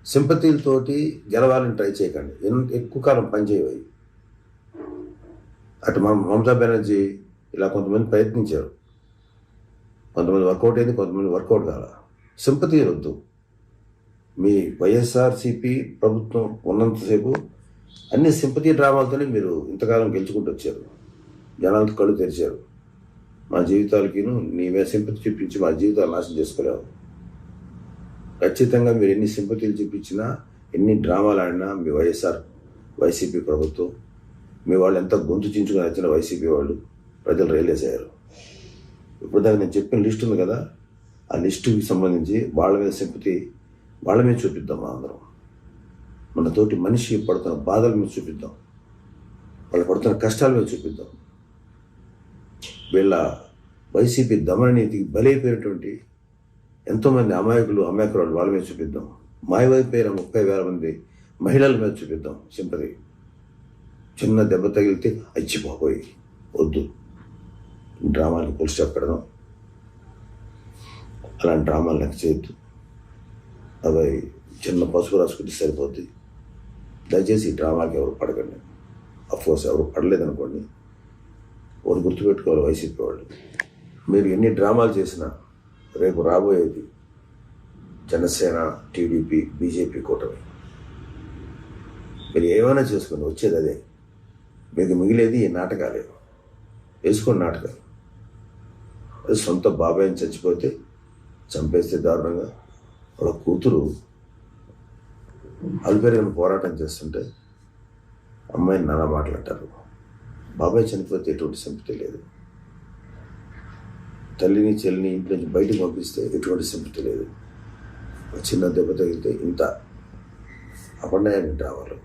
సింపతీలతోటి గెలవాలని ట్రై చేయకండి. ఎక్కువ కాలం పనిచేయవు. అటు మమతా బెనర్జీ ఇలా కొంతమంది ప్రయత్నించారు. కొంతమంది వర్కౌట్ అయింది, కొంతమంది వర్కౌట్ కాల. సింపతి వద్దు. మీ వైఎస్ఆర్సీపీ ప్రభుత్వం ఉన్నంతసేపు అన్ని సింపతి డ్రామాలతోనే మీరు ఇంతకాలం గెలుచుకుంటూ వచ్చారు. జనాలతో కళ్ళు తెరిచారు. మా జీవితాలకిను నీవే సింపతి చూపించి మా జీవితాలు నాశనం చేసుకోలేవు. ఖచ్చితంగా మీరు ఎన్ని సింపతిలు చూపించినా, ఎన్ని డ్రామాలు ఆడినా మీ వైసీపీ ప్రభుత్వం, మీ వాళ్ళు ఎంత గొంతు చించుకొని వచ్చిన వైసీపీ వాళ్ళు ప్రజలు రియలైజ్ అయ్యారు. ఇప్పుడు దాకా నేను చెప్పిన లిస్ట్ ఉంది కదా, ఆ లిస్టుకి సంబంధించి వాళ్ళ మీద సింపతి వాళ్ళ మీద చూపిద్దాం. అందరం మన తోటి మనిషి పడుతున్న బాధల మీద చూపిద్దాం, వాళ్ళు పడుతున్న కష్టాల మీద చూపిద్దాం. వీళ్ళ వైసీపీ దమన నీతికి బలైపోయినటువంటి ఎంతోమంది అమాయకురాలు వాళ్ళ మీద చూపిద్దాం. మాయమైపోయిన 30,000 మంది మహిళల మీద చూపిద్దాం సింపతి. చిన్న దెబ్బ తగిలితే అచ్చిపోయి వద్దు, డ్రామాలు పులుసు చెప్పడం, అలాంటి డ్రామాలు నాకు చేయొద్దు. అవి చిన్న పసుపు రాసుకుంటే సరిపోద్ది. దయచేసి ఈ డ్రామాకి ఎవరు పడకండి. అఫ్కోర్స్ ఎవరు పడలేదనుకోండి, ఒకటి గుర్తుపెట్టుకోవాలి వైసీపీ వాళ్ళు, మీరు ఎన్ని డ్రామాలు చేసినా రేపు రాబోయేది జనసేన, టీడీపీ, బీజేపీ కూటమి. మీరు ఏమైనా చేసుకోండి, వచ్చేది అదే. మీకు మిగిలేది ఈ నాటకాలే. వేసుకోండి నాటకాలు. అది సొంత బాబాయిని చచ్చిపోతే చంపేస్తే దారుణంగా, వాళ్ళ కూతురు అల్పేరుగా పోరాటం చేస్తుంటే అమ్మాయిని నానా మాట్లాడతారు. బాబాయ్ చనిపోతే ఎటువంటి సింపతి లేదు. తల్లిని చెల్లిని ఇంటి నుంచి బయటకు పంపిస్తే ఎటువంటి సింపతి లేదు. చిన్న దెబ్బ తగిలితే ఇంత అపన్నాయానికి రావాలి.